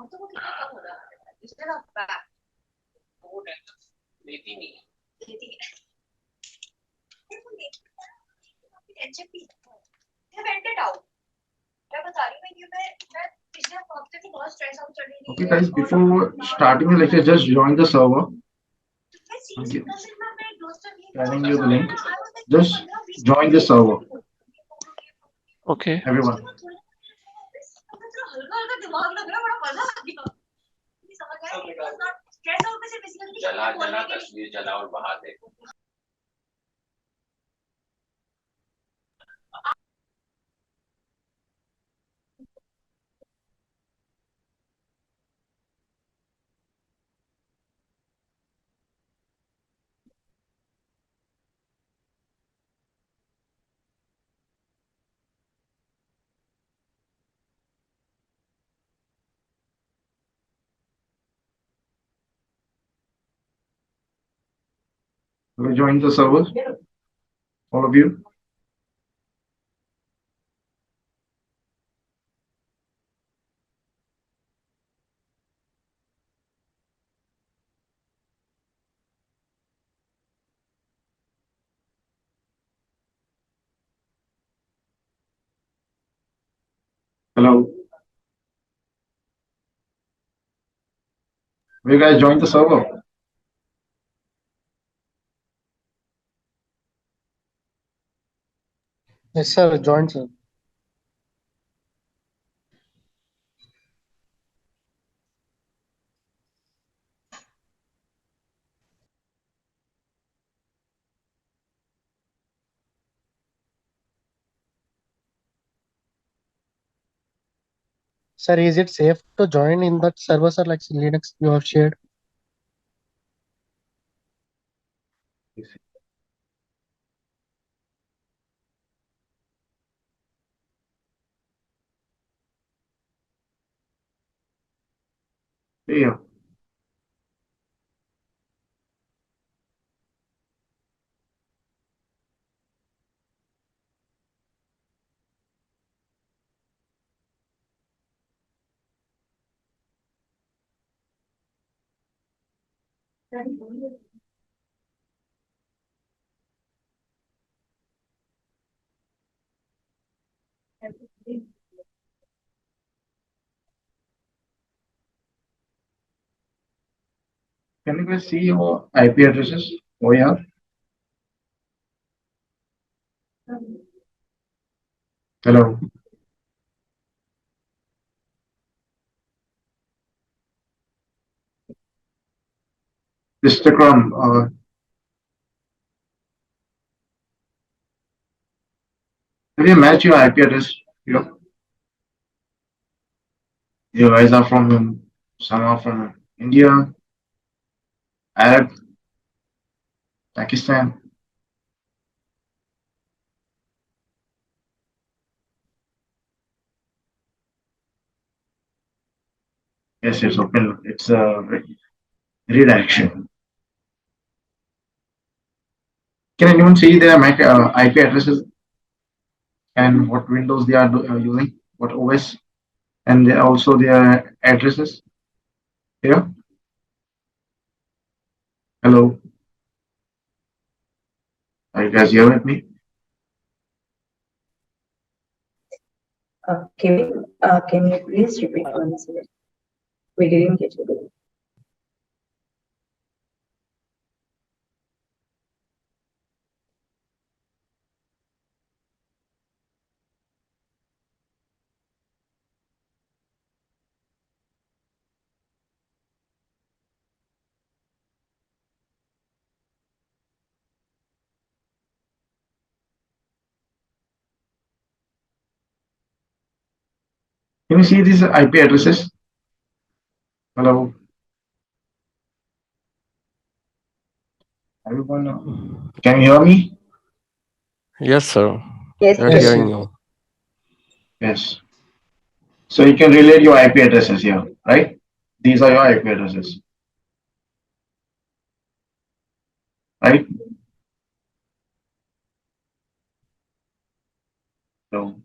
Okay, guys, before starting the lecture, just join the server. Okay. Sharing you the link. Just join the server. Okay. Everyone. Will you join the server? All of you. Hello. Will you guys join the server? Yes, sir. Join, sir. Sir, is it safe to join in that server, sir, like Linux you have shared? Yeah. Can you guys see your IP addresses over here? Hello. Instagram. Have you matched your IP address? You guys are from some are from India, Arab, Pakistan. Yes, it's open. It's a redirection. Can anyone see their Mac IP addresses and what Windows they are using, what OS, and also their addresses here? Hello, are you guys here with me? Can you please repeat once again? We didn't get you. Can you see these IP addresses? Hello, everyone. Can you hear me? Yes, sir. Yes, We are Yes, hearing sir. you. Yes. So you can relate your IP addresses here, right? These are your IP addresses, right? So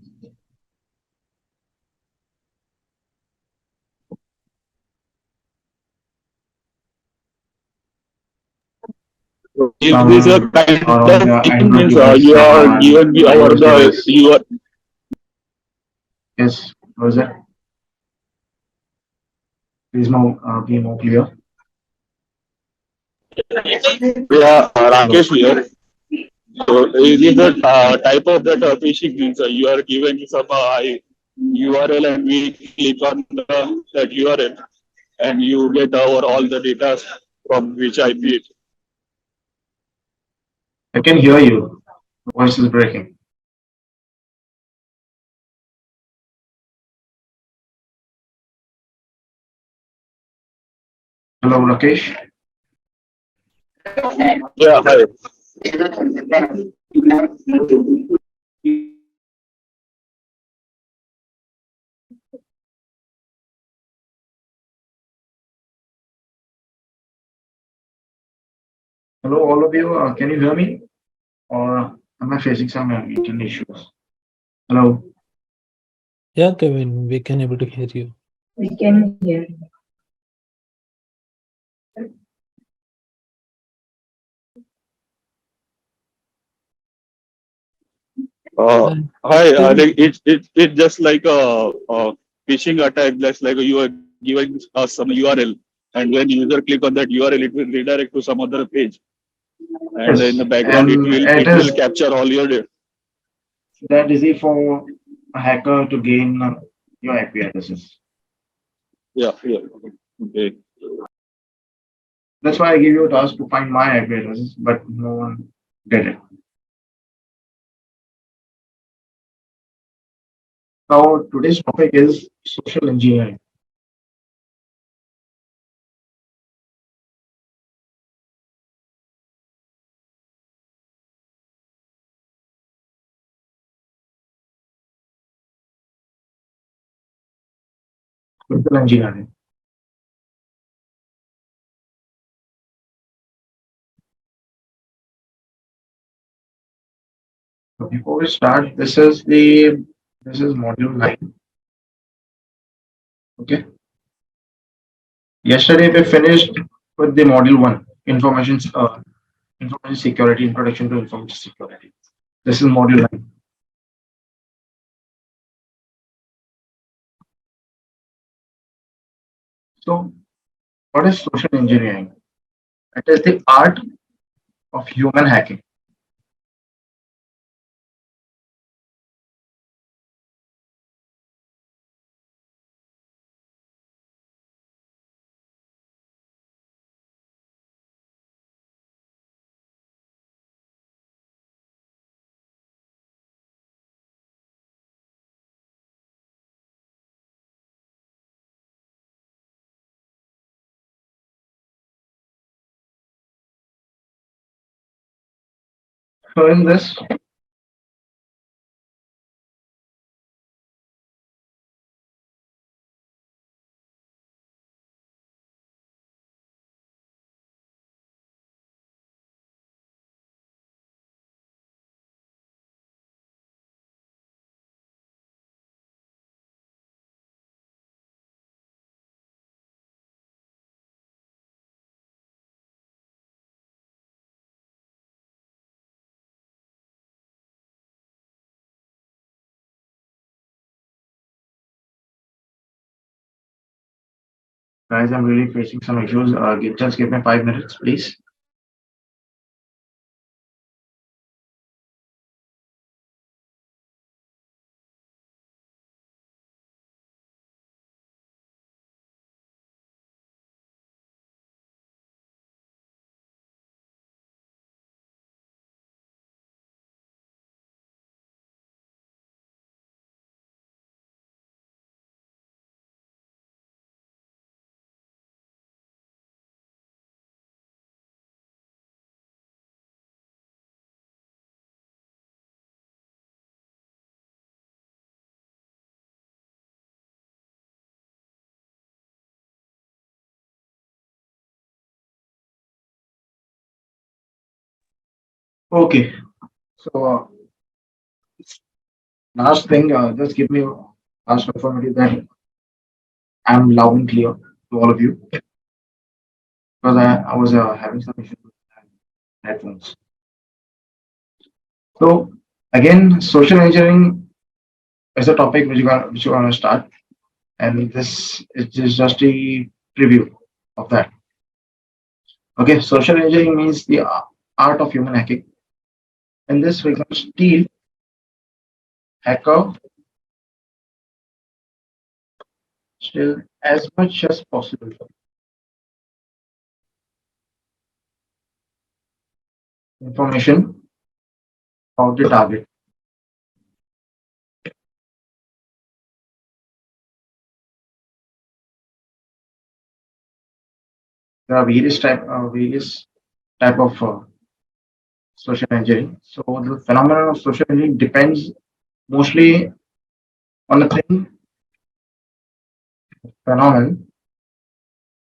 If this is a Some kind are of on the thing Android means device, you some are are on given the over iOS the device. you are Yes, was it? Please more, be more clear. yeah, Hello. Rakesh here. So is it the type of that phishing means you are given some URL and we click on that URL and you get over all the data from which IP. I can hear you. The voice is breaking. Hello, Rakesh. Yeah, hi. Hello, all of you. Can you hear me? Or am I facing some internet issues? Hello. Yeah, Kevin, we can able to hear you. We can hear. Hi, like it just like a phishing attack. Just like you are giving us some URL, and when user click on that URL, it will redirect to some other page, and in Yes, the background, and it it will is capture all your data. that easy for a hacker to gain your IP addresses. Yeah, yeah. Okay. That's why I give you a task to find my IP addresses, but no one did it. Now, today's topic is social engineering. Social engineering. So before we start, this is module 9. Okay. Yesterday we finished with the module 1, information security, introduction to information security. This is module 9. So what is social engineering? It is the art of human hacking. So in this, guys, I'm really facing some issues. Just give me 5 minutes, please. Okay. So last thing, just give me last confirmation that I'm loud and clear to all of you because I was having some issues. headphones. So again, social engineering is a topic which you want to start, and this is just a preview of that. Okay, social engineering means the art of human hacking, and this we can steal, hacker, steal as much as possible information about the target. There are various type of social engineering. So the phenomenon of social engineering depends mostly on the thing phenomenon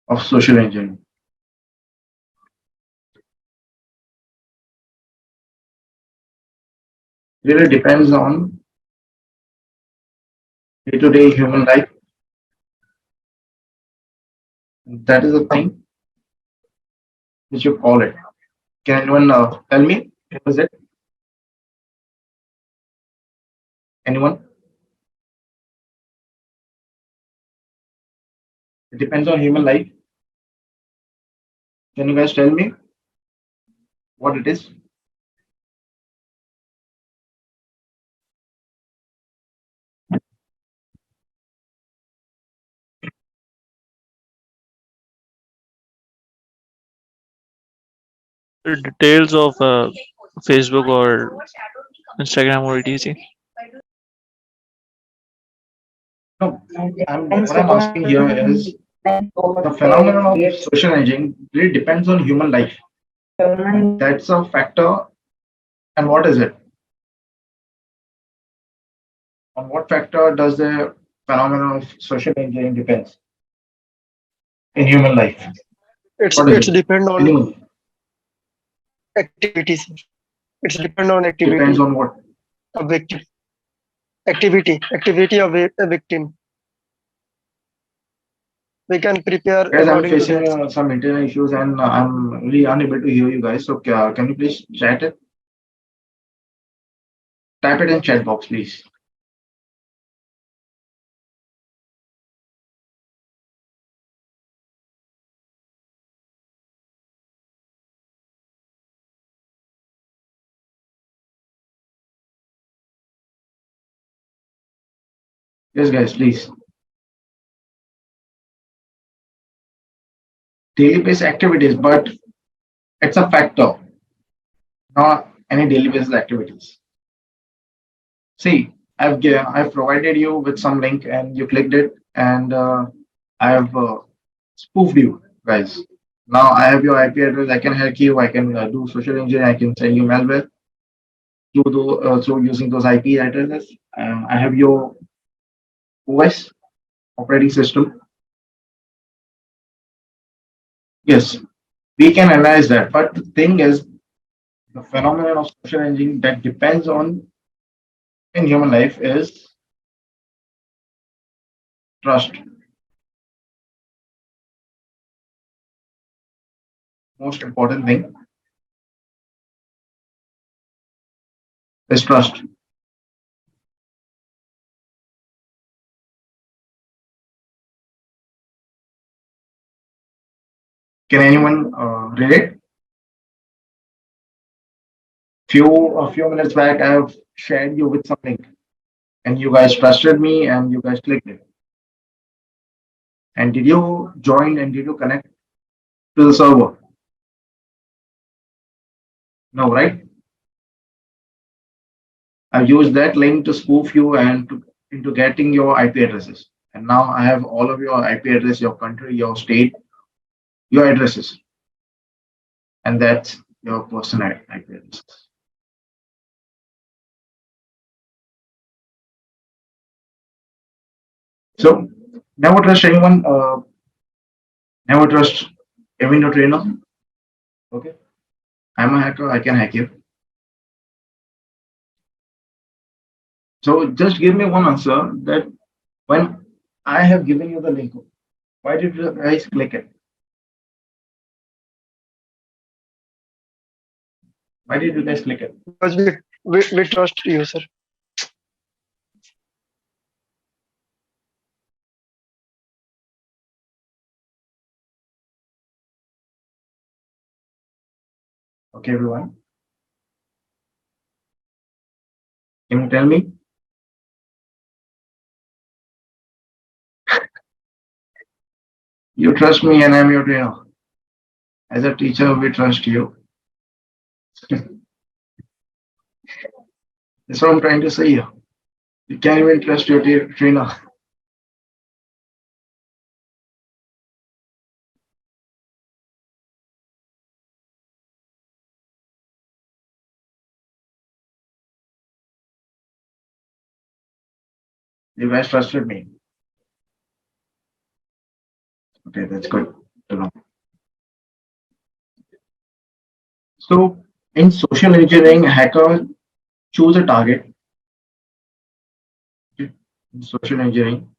of social engineering. Really depends on day-to-day human life. That is the thing which you call it. Can anyone tell me what is it? Anyone? It depends on human life. Can you guys tell me what it is? Details of Facebook or Instagram or etc. No, what I'm asking here is the phenomenon of social engineering really depends on human life. That's a factor. And what is it? On what factor does the phenomenon of social engineering depends in human life? What is It's it? depend on Anyone? activities. It's depend on activity Depends on what? of victim. Activity of a victim. We can prepare Guys, I'm according to facing that. some internet issues and I'm really unable to hear you guys. So can you please chat it? Type it in chat box, please. Yes, guys, please. Daily based activities, but it's a factor, not any daily basis activities. See, I've provided you with some link and you clicked it, and I've spoofed you guys. Now I have your IP address. I can hack you. I can do social engineering. I can send you malware through using those IP addresses. I have your OS operating system. Yes, we can analyze that. But the thing is, the phenomenon of social engineering that depends on in human life is trust. Most important thing is trust. Can anyone relate? A few minutes back, I have shared you with something, and you guys trusted me, and you guys clicked it. And did you join and did you connect to the server? No, right? I used that link to spoof you and into getting your IP addresses. And now I have all of your IP address, your country, your state, your addresses, and that's your personal IP addresses. So never trust anyone. Never trust every no trainer. Okay, I'm a hacker. I can hack you. So just give me one answer that when I have given you the link, why did you guys click it? Why did you guys click it? Because we trust you, sir. Okay, everyone. Can you tell me? You trust me and I'm your trainer. As a teacher, we trust you. That's what I'm trying to say here. You can't even trust your trainer. You guys trusted me. Okay, that's good to know. So in social engineering, hacker choose a target. In social engineering,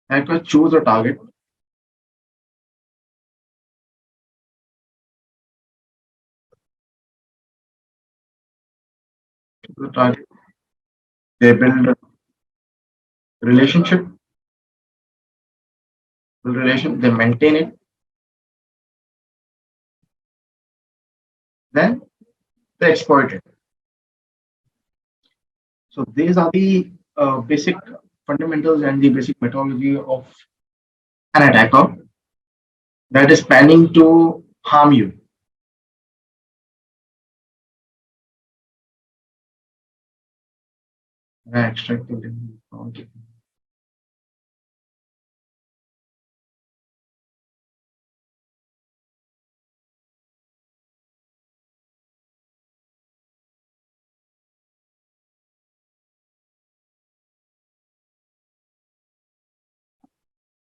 hacker choose a target. Choose a target. They build a relationship. Build relation. They maintain it. Then they exploit it. So these are the basic fundamentals and the basic methodology of an attacker that is planning to harm you. Extracting. Okay.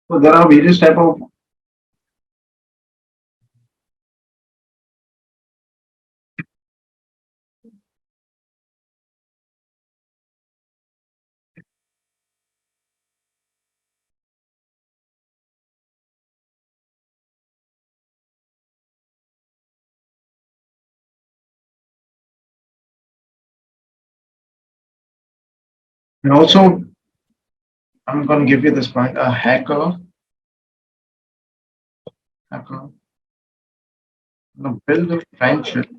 So there are various type of and also I'm going to give you this point. A hacker build a friendship.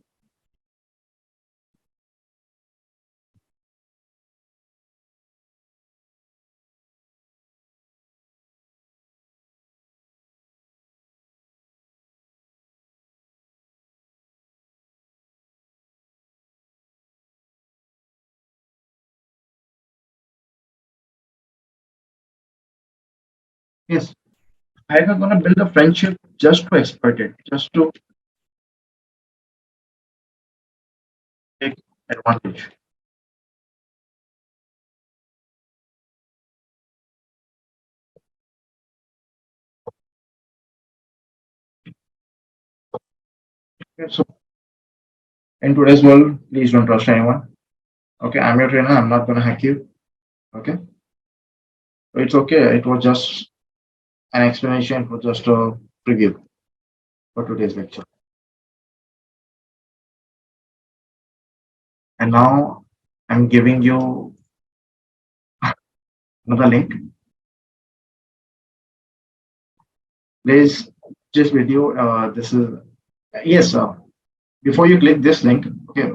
Yes, hacker gonna build a friendship just to exploit it, just to take advantage. Okay, so in today's world, please don't trust anyone. Okay, I'm your trainer. I'm not gonna hack you. Okay, so it's okay. It was just an explanation. It was just a preview for today's lecture. And now I'm giving you another link. Please, this video. This is yes. Before you click this link, okay.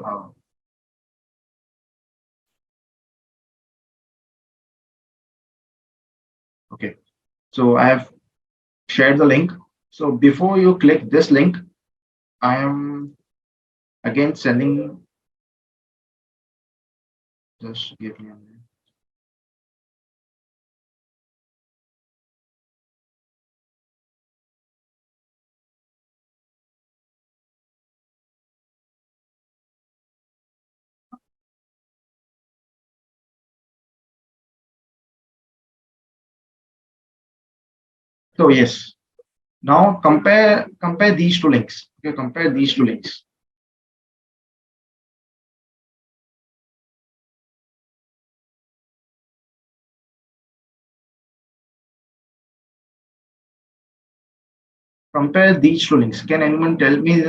Okay. So I have shared the link. So before you click this link, I am again sending. Just give me a minute. So yes, now compare these two links. Okay, compare these two links. compare these two links. Can anyone tell me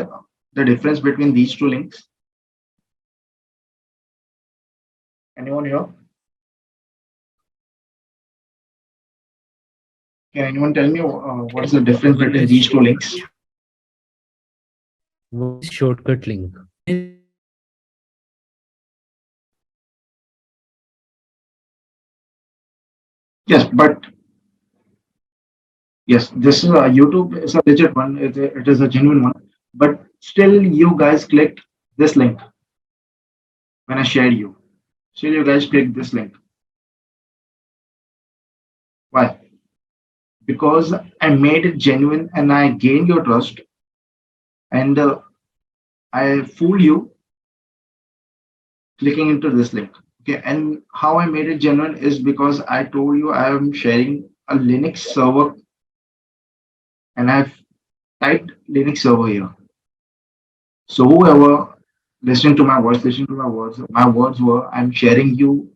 the difference between these two links? Anyone here? Can anyone tell me what's the difference between these two links? What is shortcut link? Yes, but yes, this is a YouTube is a legit one. It is a genuine one. But still, you guys clicked this link when I shared you. Still, you guys clicked this link. Why? Because I made it genuine and I gained your trust and I fooled you clicking into this link. Okay, and how I made it genuine is because I told you I am sharing a Linux server and I've typed Linux server here. So whoever listening to my voice, listening to my words were I'm sharing you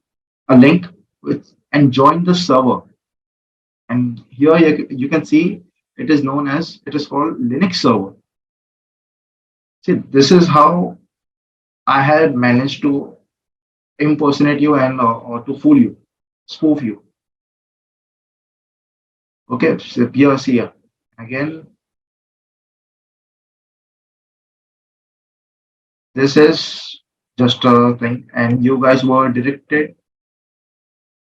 a link with and join the server. And here you can see it is known as it is called Linux server. See, this is how I had managed to impersonate you and or to fool you, spoof you. Okay, so here, see here. Again, this is just a thing, and you guys were directed.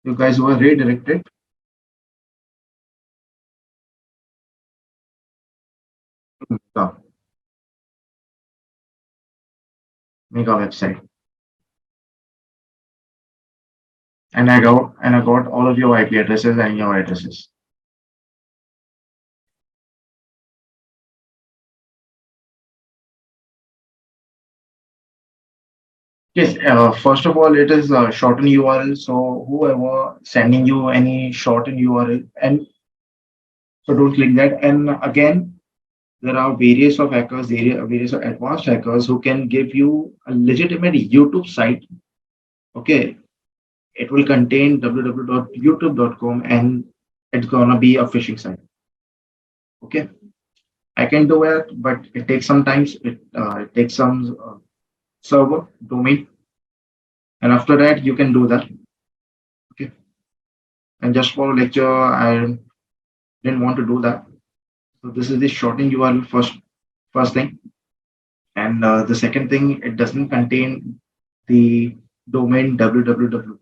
You guys were redirected. To the mega website, and I got all of your IP addresses and your addresses. Yes, first of all, it is a shortened URL. So whoever sending you any shortened URL, and so don't click that. And again, there are various of hackers, various of advanced hackers who can give you a legitimate YouTube site. Okay, it will contain www.youtube.com and it's gonna be a phishing site. Okay, I can do it, but it takes some time. It takes some server domain, and after that you can do that. Okay, and just for lecture, I didn't want to do that. So this is the shortening URL first thing, and the second thing, it doesn't contain the domain www.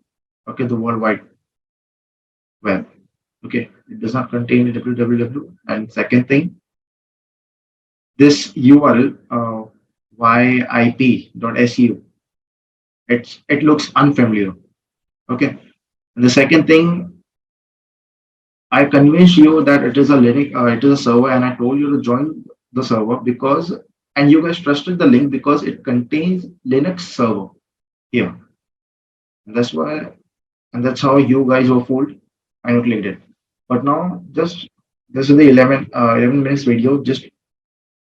Okay, the World Wide Web. Okay, it does not contain the www. And second thing, this URL yip.su, it looks unfamiliar. Okay, and the second thing, I convinced you that it is a Linux, it is a server, and I told you to join the server because, and you guys trusted the link because it contains Linux server here. And that's why, and that's how you guys were fooled and you clicked it. But now, just this is the 11 minutes video. Just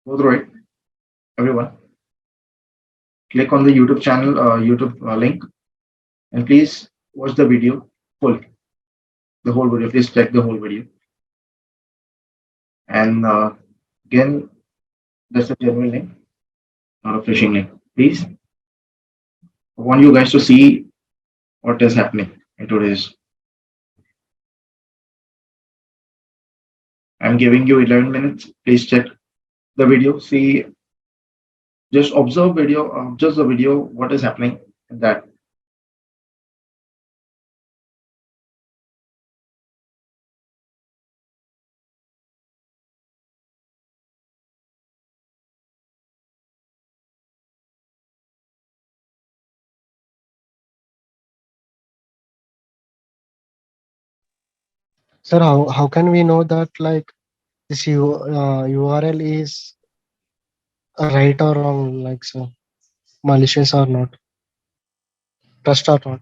go through it, everyone. Click on the YouTube channel, YouTube link, and please watch the video full, the whole video. Please check the whole video. And again, that's a genuine link, not a phishing link. Please, I want you guys to see what is happening in today's. I'm giving you 11 minutes. Please check the video. See, just observe video, just the video, what is happening in that. Sir, how can we know that like this URL is right or wrong, like so malicious or not, trust or not?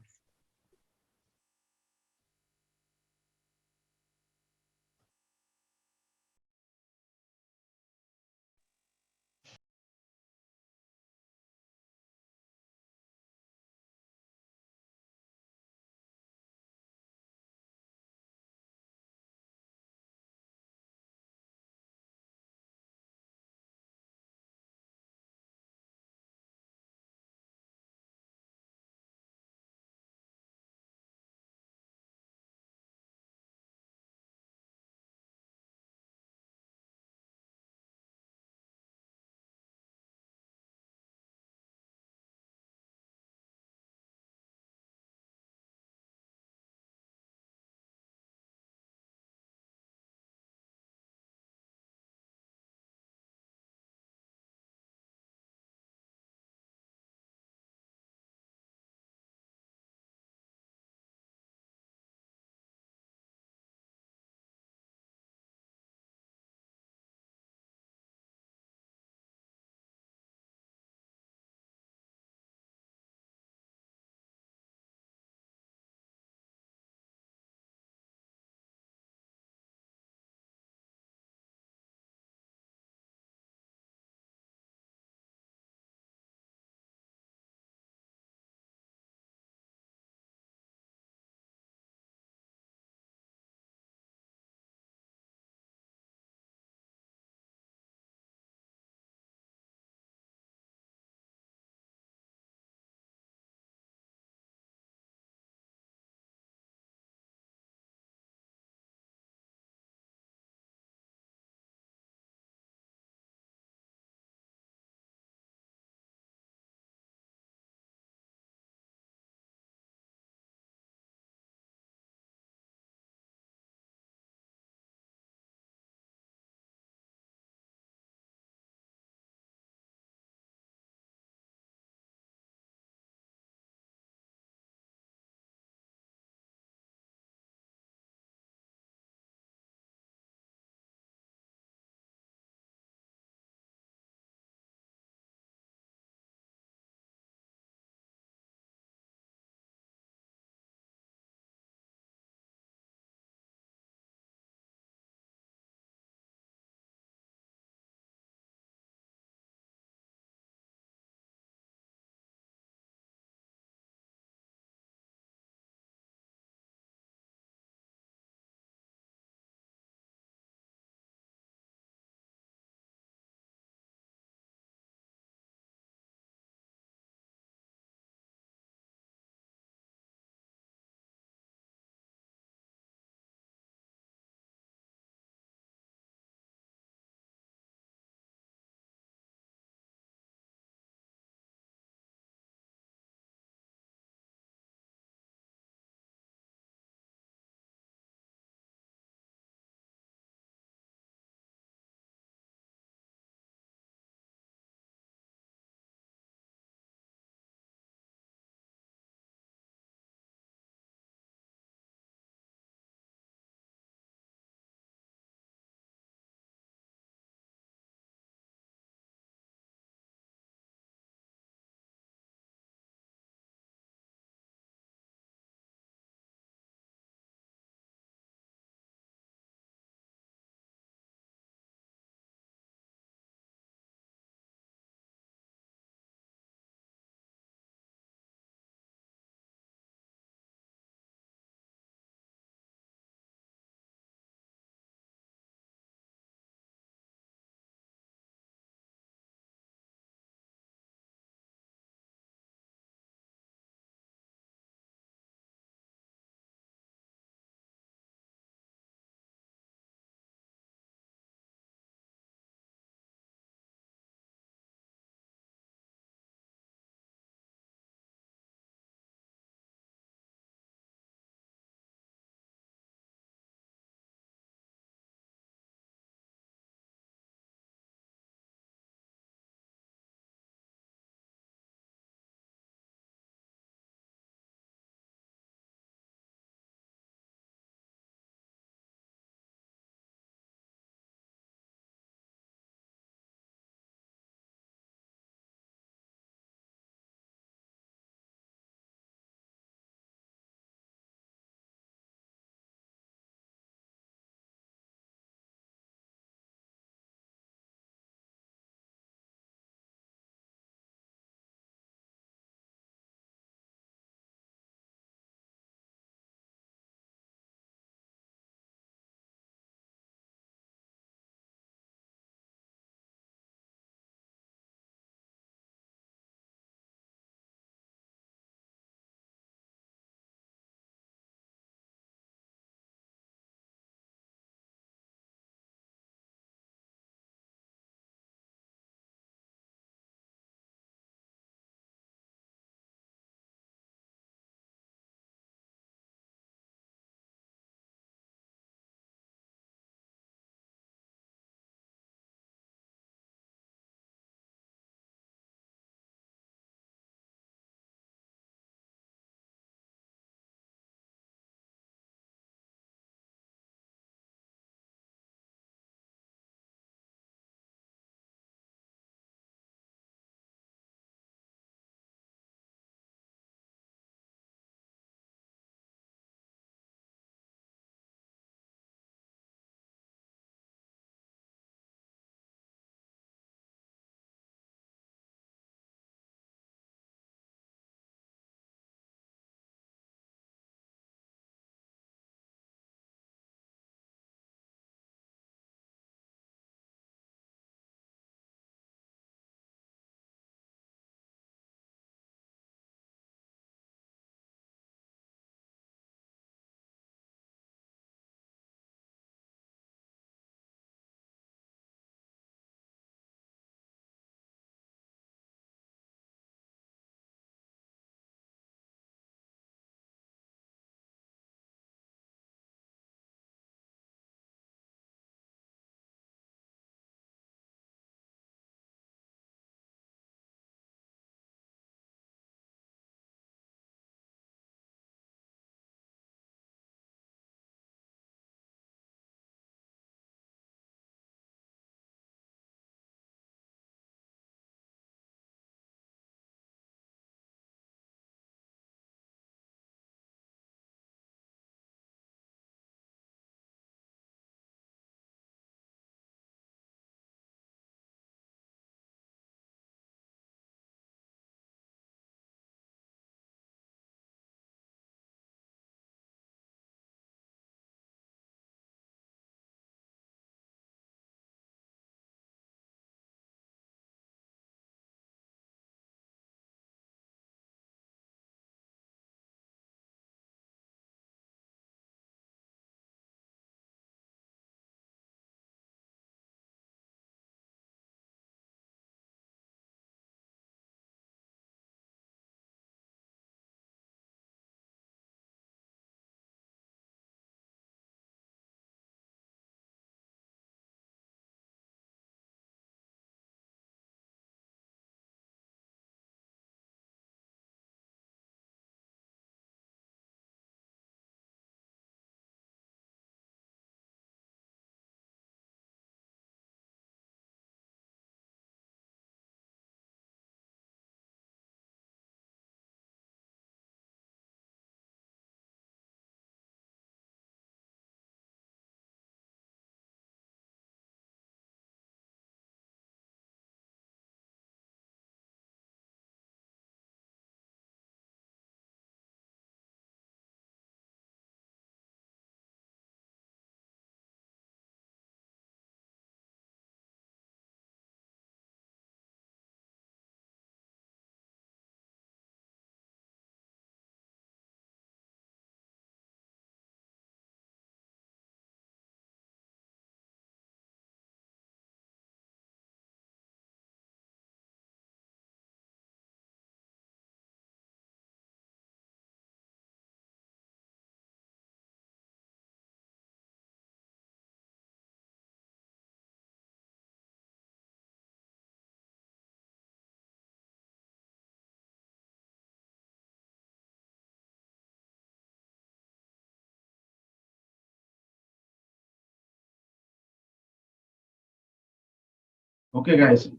Okay, guys.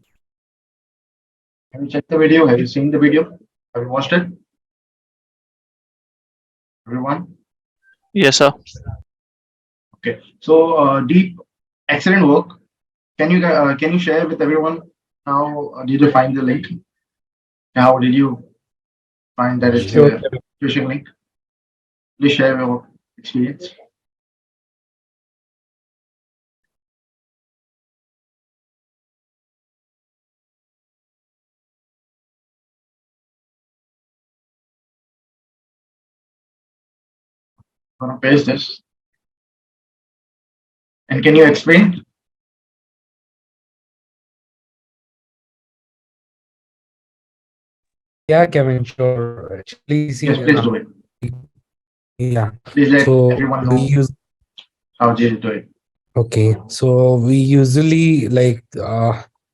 Have you checked the video? Have you seen the video? Have you watched it? Everyone? Yes, sir. Okay. So, Deep, excellent work. Can you share with everyone how did you find the link? How did you find that it's Sure. a phishing link? Please share your experience. I'm gonna paste this. And can you explain? Yeah, Kevin, sure. Actually, Yes, see, please do it. yeah. Please let So everyone we know use how did you do it. okay. So we usually like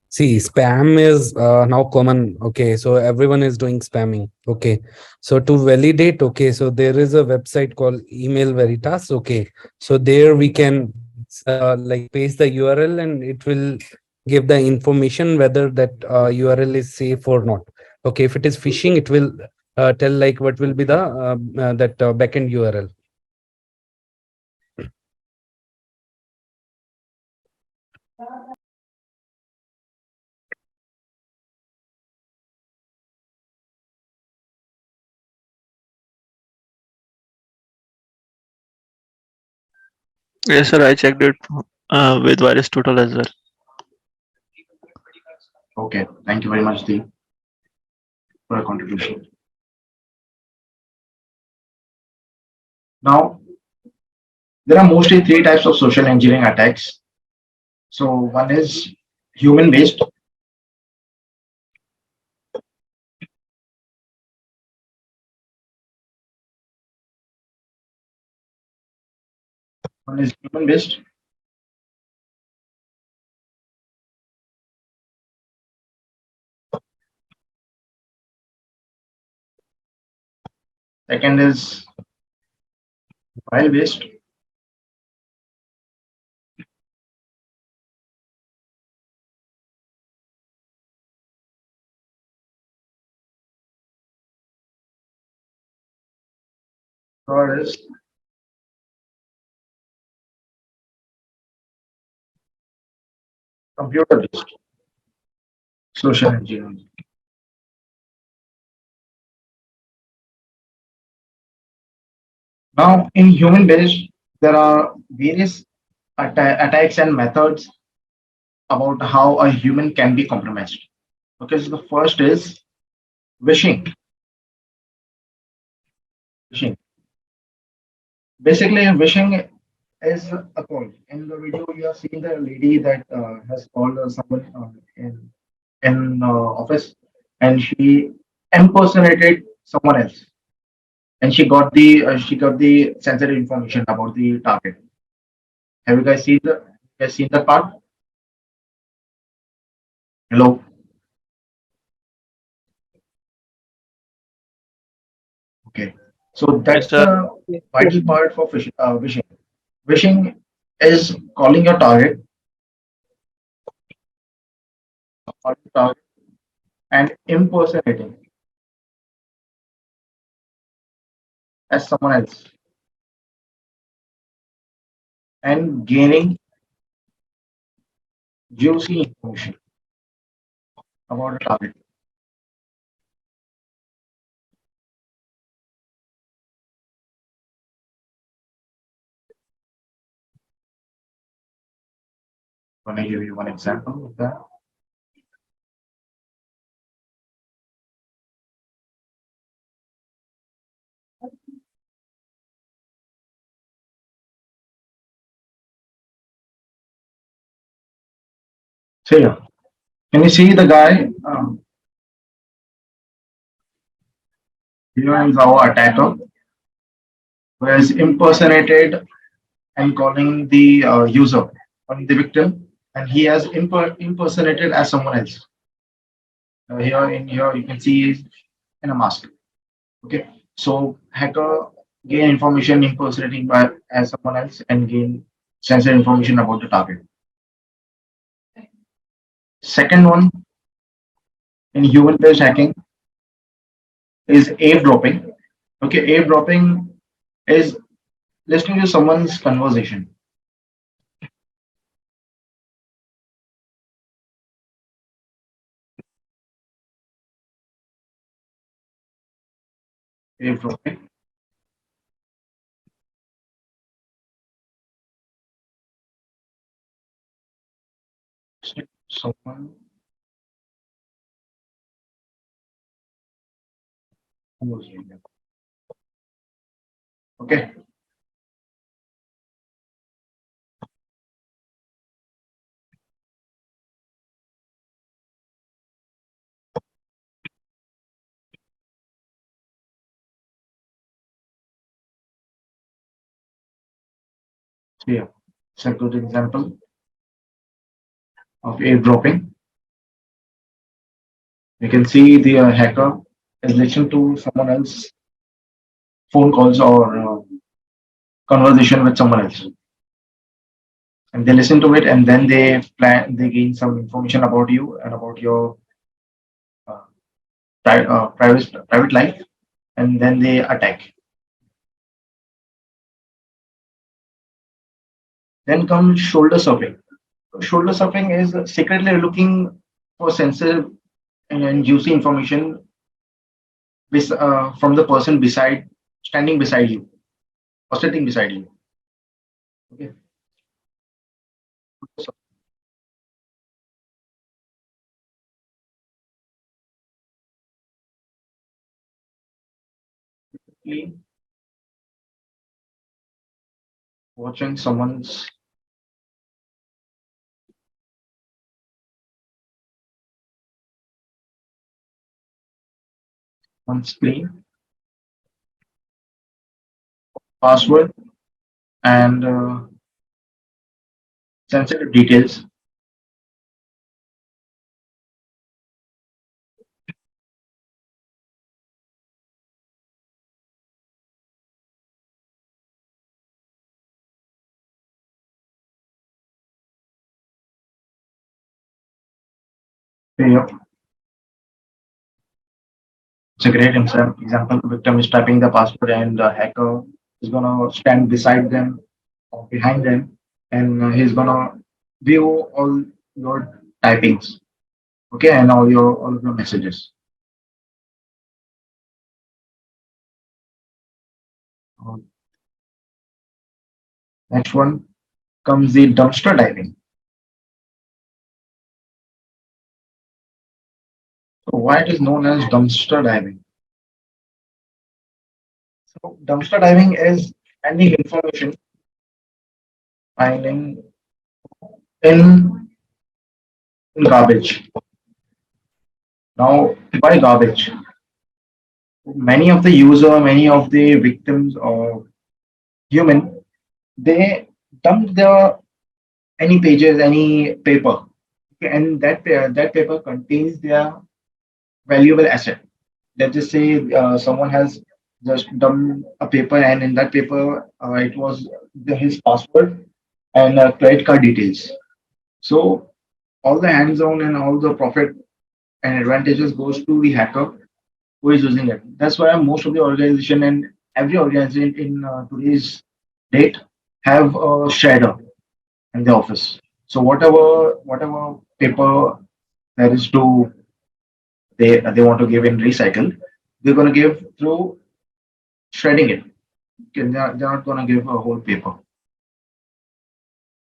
see spam is now common. Okay, so everyone is doing spamming. Okay, so to validate, okay, so there is a website called Email Veritas. Okay, so there we can like paste the URL and it will give the information whether that URL is safe or not. Okay, if it is phishing, it will tell like what will be the that backend URL. Yes, sir. I checked it with Virus Total as well. Okay. Thank you very much, Deep, for your contribution. Now, there are mostly three types of social engineering attacks. So one is human based, one is human based, second is file based, third is computer based social engineering. Now, in human based, there are various attacks and methods about how a human can be compromised. Okay, so the first is wishing. Wishing. Basically, wishing is a call. In the video, you have seen the lady that has called someone in office, and she impersonated someone else, and she got the sensitive information about the target. Have you guys seen that part? Hello. Okay. So Yes, that's sir. the vital part for wishing. Wishing is calling your target and impersonating as someone else and gaining juicy information about the target. Let me give you one example of that. So yeah, can you see the guy? Here is our attacker who has impersonated and calling the user, calling the victim, and he has impersonated as someone else. Here you can see he's in a mask. Okay, so hacker gain information impersonating by as someone else and gain sensitive information about the target. Second one in human-based hacking is eavesdropping. Okay, eavesdropping is listening to someone's conversation. Eavesdropping. Someone conversation. Okay. Here, it's a good example of eavesdropping. You can see the hacker is listening to someone else's phone calls or conversation with someone else, and they listen to it, and then they gain some information about you and about your uh, private life, and then they attack. Then comes shoulder surfing. Shoulder surfing is secretly looking for sensitive and juicy information from the person standing beside you or sitting beside you. Okay. So basically, watching someone's on screen, password, and sensitive details. Yeah, it's a great example. The victim is typing the password, and the hacker is gonna stand beside them or behind them, and he's gonna view all your typings. Okay, and all of your messages. Uh, Next one comes the dumpster diving. So why it is known as dumpster diving? So dumpster diving is finding information, finding in, in garbage. Now, why garbage? Many of the victims or human, they dump their any pages, any paper, okay, and that paper contains their valuable asset. Let's just say someone has just done a paper, and in that paper it was his password and credit card details. So all the hands-on and all the profit and advantages goes to the hacker who is using it. That's why most of the organization and every organization in today's date have a shredder in the office. So whatever paper there is to they want to give in recycle, they're going to give through shredding it. Okay, they're not going to give a whole paper,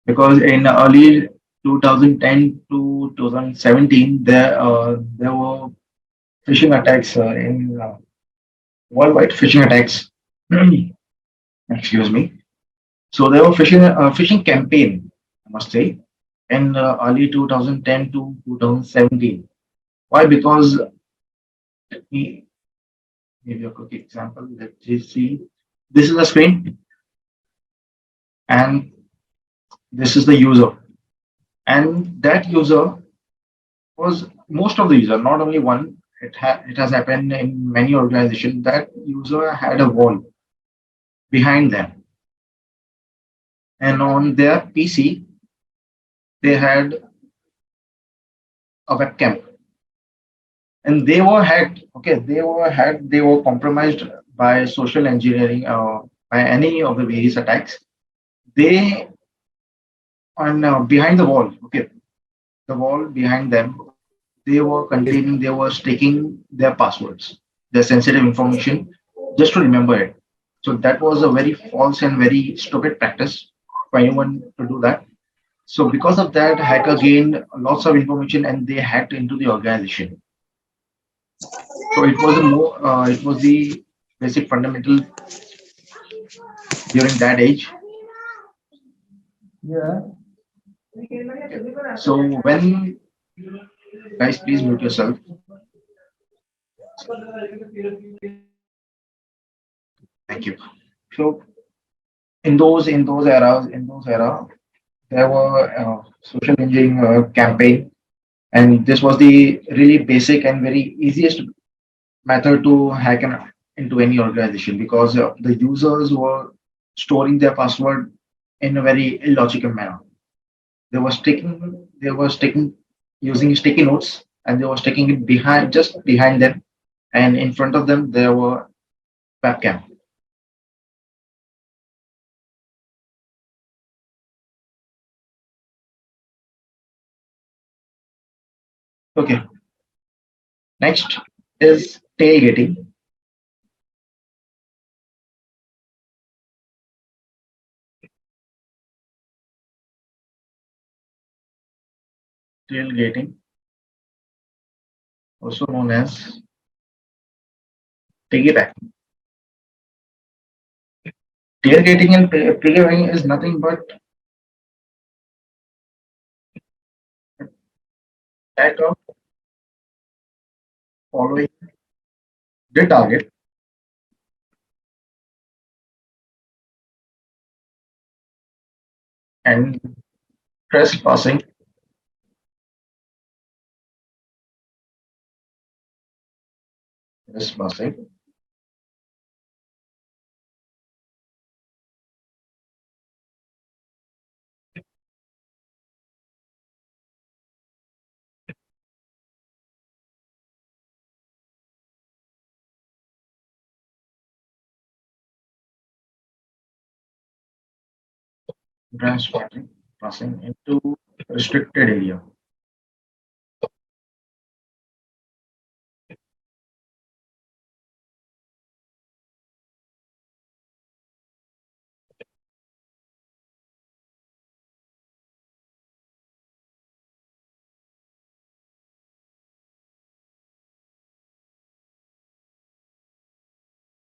because in early 2010 to 2017 there were phishing attacks in worldwide phishing attacks. Excuse me. So there were phishing campaign, I must say, in early 2010 to 2017. Why? Because let me give you a quick example. Let's just see. This is the screen, and this is the user, and that user was most of the user, not only one. It has happened in many organizations. That user had a wall behind them, and on their PC they had a webcam, and they were hacked. Okay, they were hacked. They were compromised by social engineering, by any of the various attacks. They on behind the wall. Okay, the wall behind them. They were containing. They were staking their passwords, their sensitive information, just to remember it. So that was a very false and very stupid practice for anyone to do that. So because of that, hacker gained lots of information and they hacked into the organization. So it was a more, it was the basic fundamental during that age. Yeah. So when guys, please mute yourself. Thank you. So in those era, there were social engineering campaign, and this was the really basic and very easiest method to hack into any organization because the users were storing their password in a very illogical manner. They were sticking using sticky notes, and they were sticking it behind, just behind them, and in front of them there were webcam. Okay, next is tailgating. Tailgating, also known as piggyback. Tailgating and piggybacking is nothing but act of following the target and trespassing, trespassing, transporting, passing into restricted area.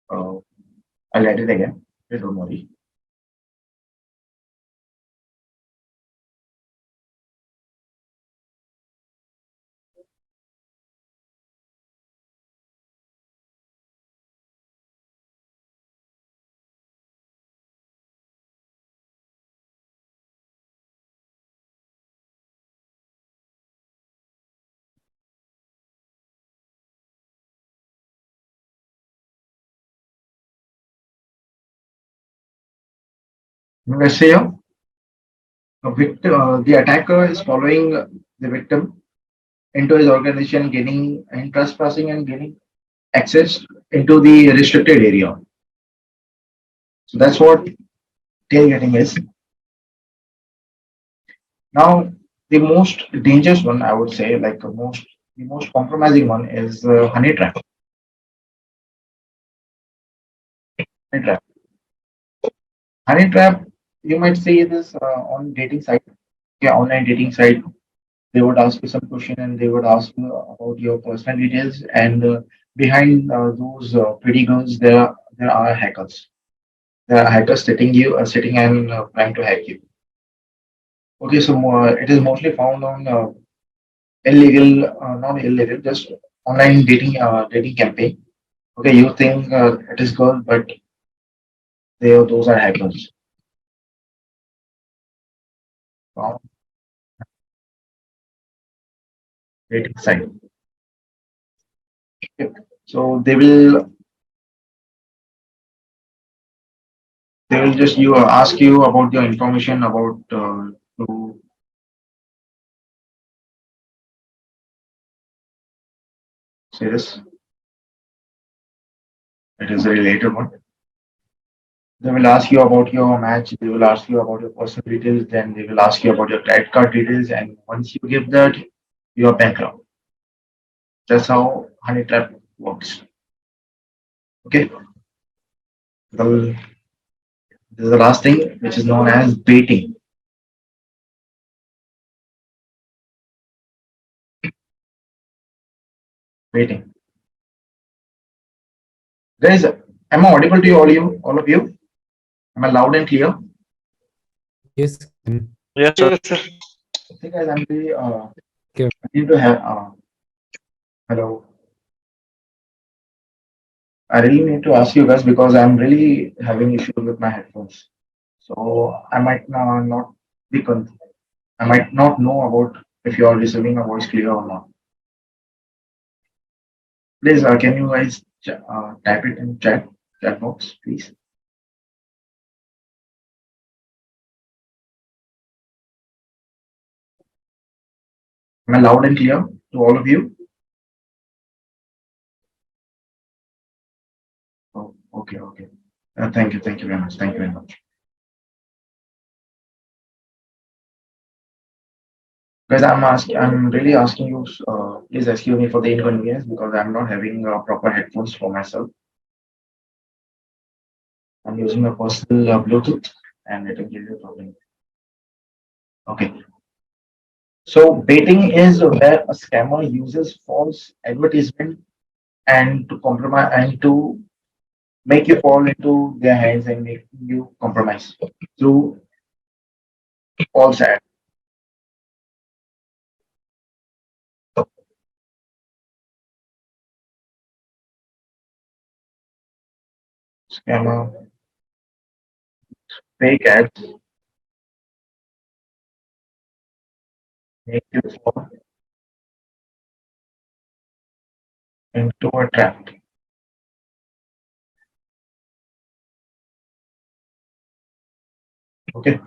Uh, I'll add it again. Don't worry. Let's say the attacker is following the victim into his organization, gaining and trespassing and gaining access into the restricted area. So that's what tailgating is. Now, the most dangerous one, I would say, like the most compromising one is honey trap. Honey trap. Honey trap. You might see this on dating site. Yeah, online dating site. They would ask you some question and they would ask you about your personal details. And behind those pretty girls, there are hackers. There are hackers sitting and trying to hack you. Okay, so it is mostly found on illegal, not illegal, just online dating campaign. Okay, you think it is girl, but those are hackers. Found dating site. Okay. So they will just you ask you about your information about to see this. It is a related one. They will ask you about your match. They will ask you about your personal details. Then they will ask you about your credit card details. And once you give that, you are bankrupt. That's how honey trap works. Okay. The, this is the last thing, which is known as baiting. Baiting. Guys, am I audible to you, all of you? Am I loud and clear? Yes. Yes, sir. Yes, sir. Okay, guys, I'm really Okay. I need to have hello. I really need to ask you guys because I'm really having issues with my headphones. So I might not be I might not know about if you are receiving a voice clear or not. Please, can you guys type it in chat box, please? Am I loud and clear to all of you? Oh, okay, okay. Thank you very much. Thank you very much. Guys, I'm really asking you, please excuse me for the inconvenience because I'm not having proper headphones for myself. I'm using a personal Bluetooth and it will give you a problem. Okay. So baiting is where a scammer uses false advertisement and to compromise and to make you fall into their hands and make you compromise through false ad. Scammer, fake ads make you fall into a trap. Okay.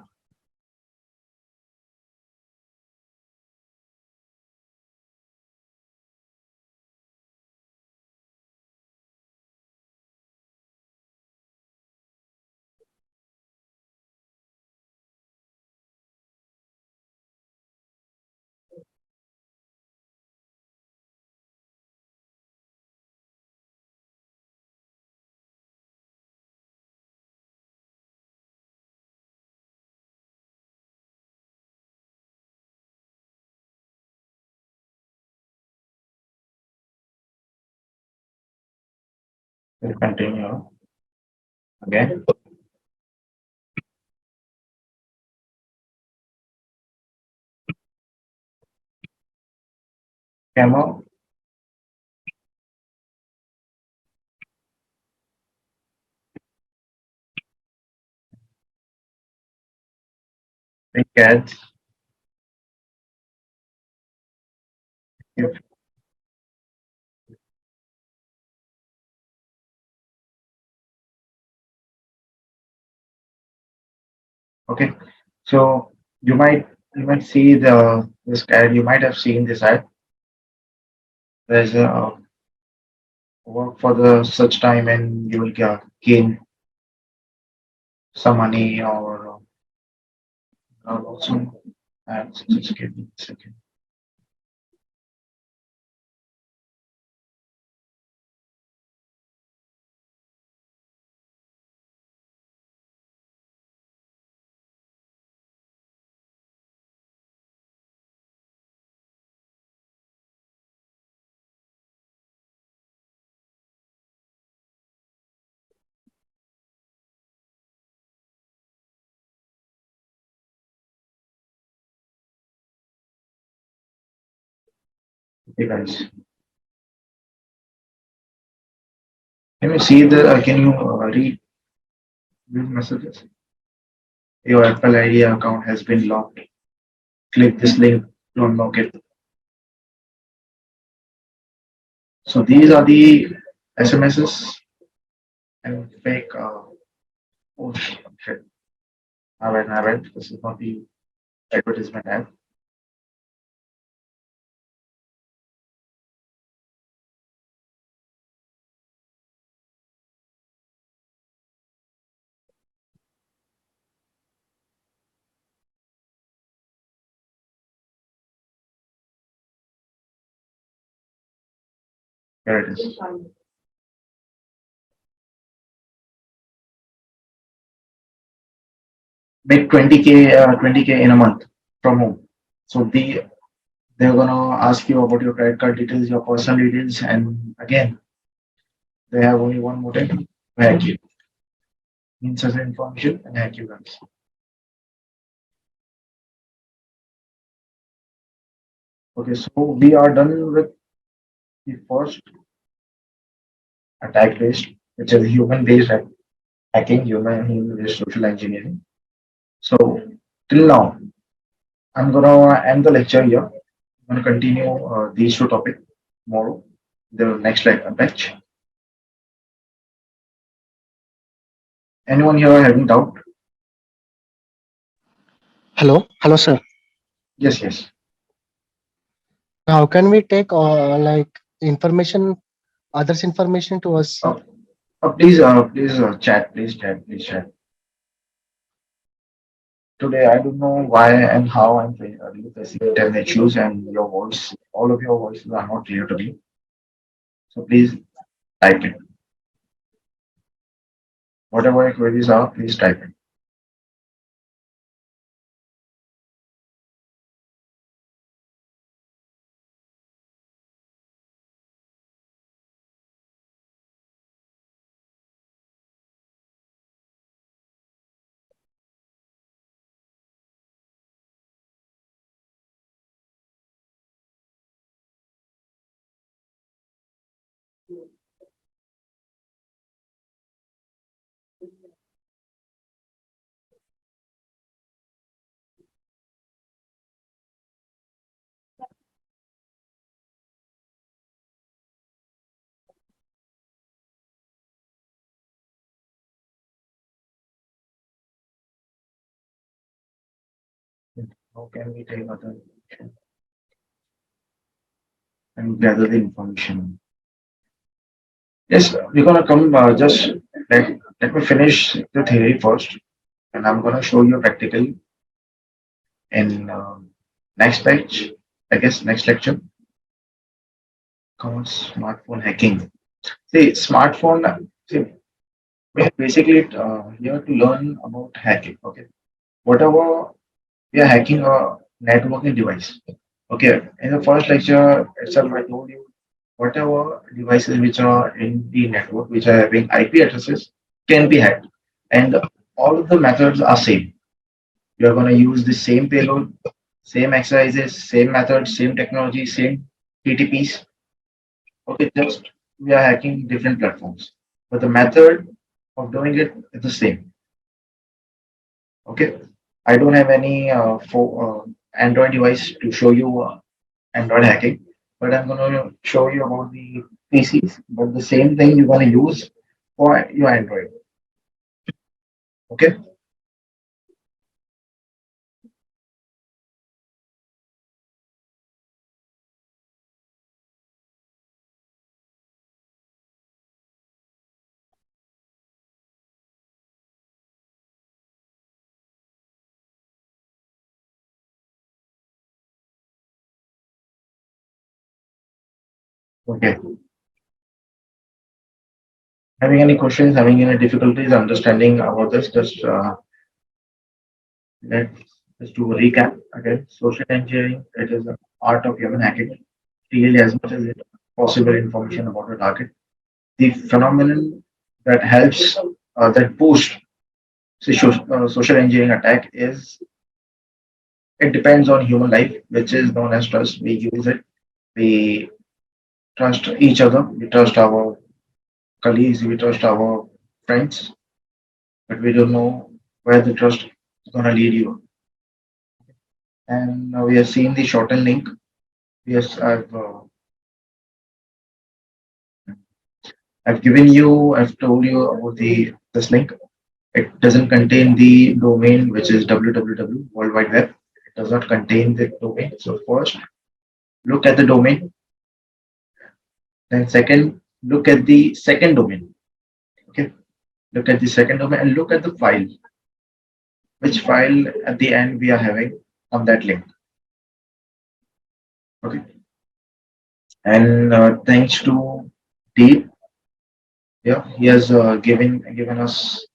We'll continue again. Scammer, fake ads. If- Okay. So you might see this ad. You might have seen this ad. There's a work for the such time and you will gain some money or also ads. Just give me a second. Okay, guys. Can you see can you read these messages? Your Apple ID account has been locked. Click this link to unlock it. So these are the SMSs and fake. Oh shit! I went. This is not the advertisement ad. Here it is. Make 20K in a month from home. So they're gonna ask you about your credit card details, your personal details, and again, they have only one motive: to hack you. Insert information and hack you guys. Okay, so we are done with the first attack based, which is human based hacking, human based social engineering. So till now, I'm gonna end the lecture here. I'm gonna continue these two topics tomorrow, the next batch. Anyone here having doubt? Hello, sir. Yes, yes. How can we take like information, others' information to us? Please chat, please chat. Today, I don't know why and how I'm really facing internet issues, and your voice, all of your voices are not clear to me. So please type it. Whatever your queries are, please type it. How can we take other and gather the information? Yes, we're gonna come. Just let me finish the theory first, and I'm gonna show you practically in next batch. I guess next lecture. Called smartphone hacking. See, smartphone. See, we're basically here to learn about hacking. Okay, whatever we are hacking a networking device. Okay, in the first lecture itself, I told you whatever devices which are in the network, which are having IP addresses, can be hacked, and all of the methods are same. You are going to use the same payload, same exercises, same methods, same technology, same TTPs. Okay, just we are hacking different platforms, but the method of doing it is the same. Okay, I don't have any Android device to show you Android hacking, but I'm going to show you about the PCs. But the same thing you're going to use for your Android. Okay. Okay. Having any questions, having any difficulties understanding about this, let's just do a recap. Okay. Social engineering, it is the art of human hacking, steal as much as it possible information about the target. The phenomenon that helps, that boosts social engineering attack is it depends on human life, which is known as trust. We use it. We trust each other. We trust our colleagues. We trust our friends, but we don't know where the trust is going to lead you. And now we have seen the shortened link. Yes, I've given you. I've told you about this link. It doesn't contain the domain, which is www World Wide Web. It does not contain the domain. So first, look at the domain. Then second, look at the second domain. Okay, look at the second domain and look at the file. Which file at the end we are having on that link. Okay, and thanks to deep. Yeah, he has given us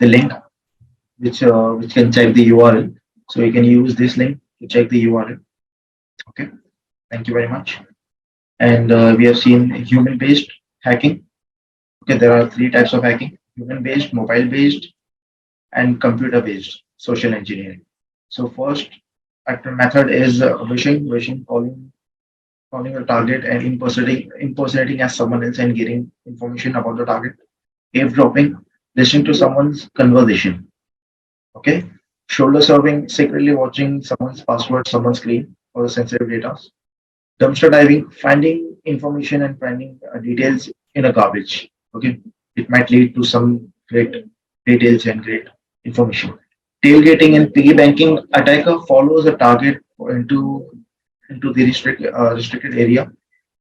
the link which can check the URL. So you can use this link to check the URL. Okay, thank you very much. And we have seen human-based hacking. Okay, there are three types of hacking: human-based, mobile-based, and computer-based social engineering. So first method is wishing, calling a target and impersonating as someone else and getting information about the target. Eavesdropping, listening to someone's conversation. Okay, shoulder surfing, secretly watching someone's password, someone's screen for the sensitive data. Dumpster diving, finding information and finding details in a garbage. Okay, it might lead to some great details and great information. Tailgating and piggy banking, attacker follows a target into the restricted area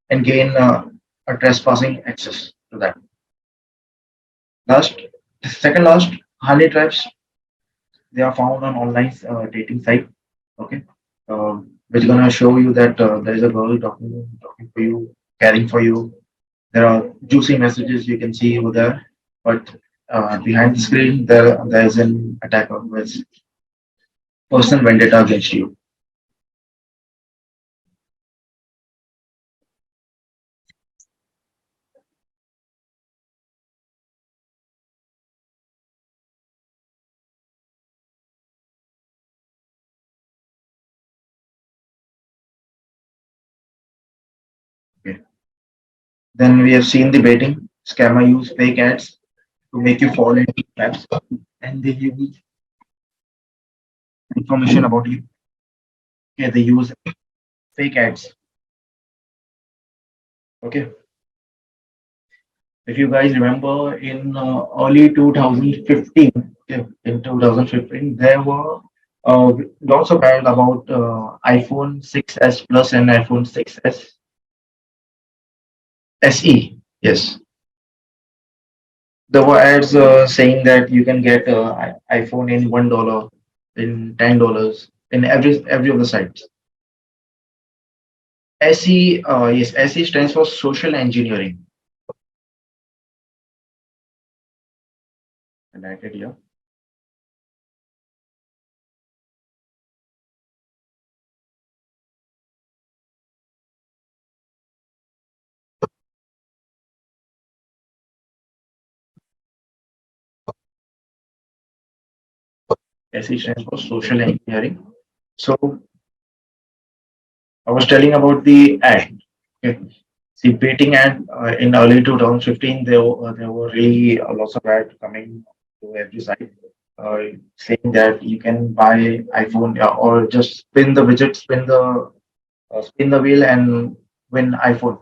and gain a trespassing access to that. Last, second last, honey traps. They are found on online dating site. Okay, which gonna show you that there is a girl talking for you, caring for you. There are juicy messages you can see over there, but behind the screen there is an attacker who has personal vendetta against you. Okay. Then we have seen the baiting. Scammer use fake ads to make you fall into traps, and they use information about you. Okay, they use fake ads. Okay, if you guys remember in early 2015, okay, in 2015, there were lots of ads about iPhone 6s Plus and iPhone 6s SE. Yes, there were ads saying that you can get iPhone in $1, in $10, in every of the sites. SE, yes, SE stands for social engineering. And I did here. SE stands for social engineering. So I was telling about the ad. Okay. See, baiting ad in early 2015, there were really lots of ads coming to every site, saying that you can buy iPhone or just spin the widget, spin the wheel and win iPhone.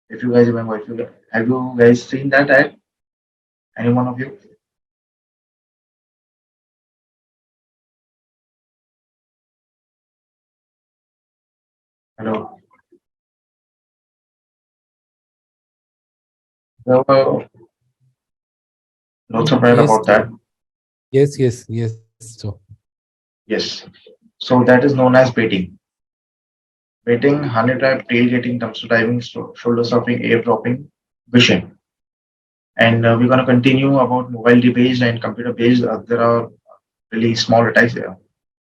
If you guys remember, if you have you guys seen that ad? Any one of you? Hello. There were lots of ad Yes, about that. yes. So Yes. So that is known as baiting. Baiting, honey trap, tailgating, dumpster diving, shoulder surfing, airdropping, phishing. And we're going to continue about mobile based and computer based. There are really small attacks there.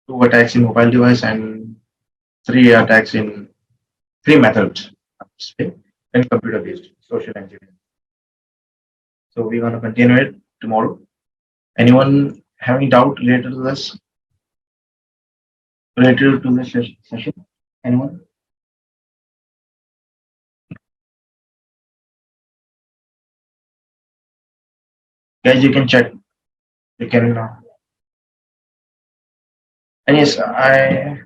Two attacks in mobile device and three attacks in three methods. Okay, and computer based social engineering. So we're going to continue it tomorrow. Anyone having doubt related to this? Related to this session? Anyone? Guys, you can check. You can. And yes, I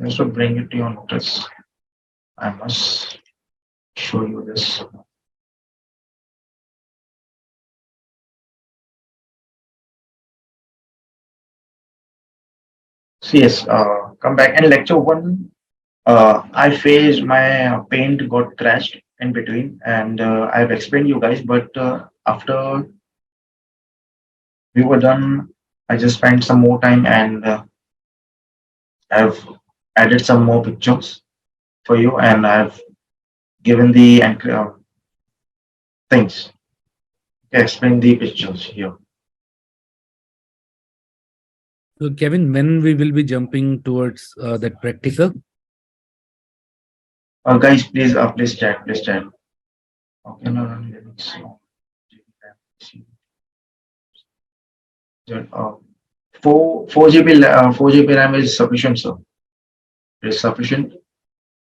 just to bring it to your notice. I must show you this. So yes, come back and lecture one. I faced my paint got crashed in between, and I've explained you guys. But after we were done, I just spent some more time and I've added some more pictures for you, and I've given the things. Explain the pictures here. So Kevin, when we will be jumping towards that practical? Guys, please chat, please chat. Okay, no, Linux. Uh, 4 GB RAM is sufficient, sir. It is sufficient.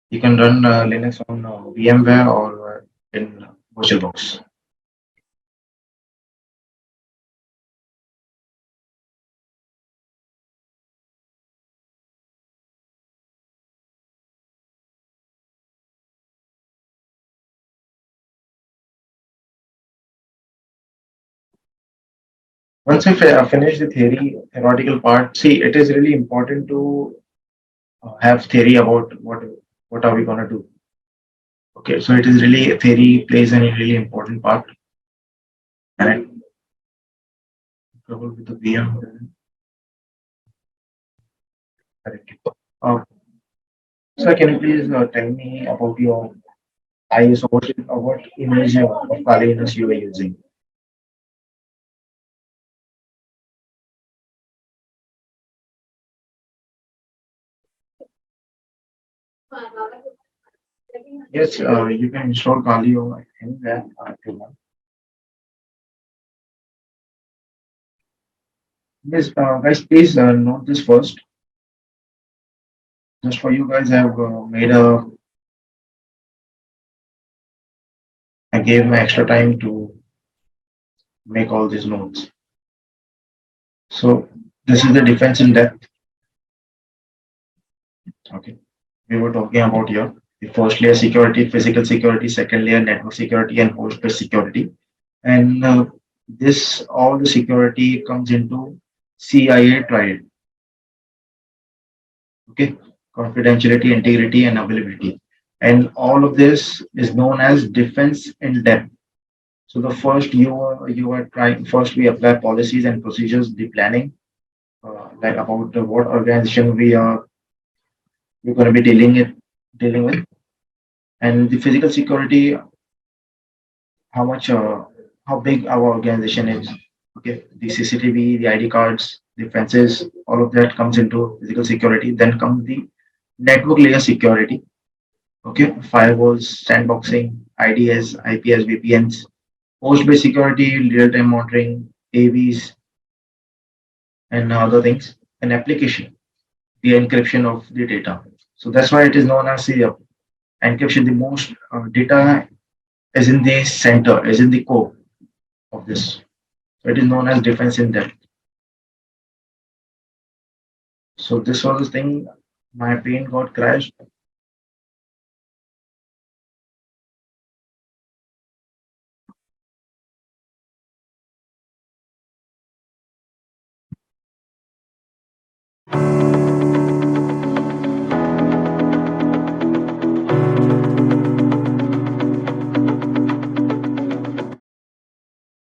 You can run Linux on VMware or in VirtualBox. Once we finish the theoretical part, see, it is really important to have theory about what are we gonna do. Okay, so it is really theory plays a really important part. And trouble with the VM. Uh, Sir, can you please tell me about your ISO, what image of Kali you were using? Yes, you can install Kali anywhere. If you want. Yes, guys, please note this first. Just for you guys, I gave my extra time to make all these notes. So this is the defense in depth. Okay, we were talking about here the first layer security, physical security, second layer network security, and host-based security. And this all the security comes into CIA triad. Okay, confidentiality, integrity, and availability. And all of this is known as defense in depth. So the first you are trying first we apply policies and procedures, the planning, like about what organization we're going to be dealing with, and the physical security, how much how big our organization is. Okay, the CCTV, the ID cards, the fences, all of that comes into physical security. Then comes the network layer security. Okay, firewalls, sandboxing, IDS, IPS, VPNs, host-based security, real-time monitoring, AVs, and other things, and application, the encryption of the data. So that's why it is known as the encryption. The most data is in the center, is in the core of this. So it is known as defense in depth. So this was the thing. My plane got crashed.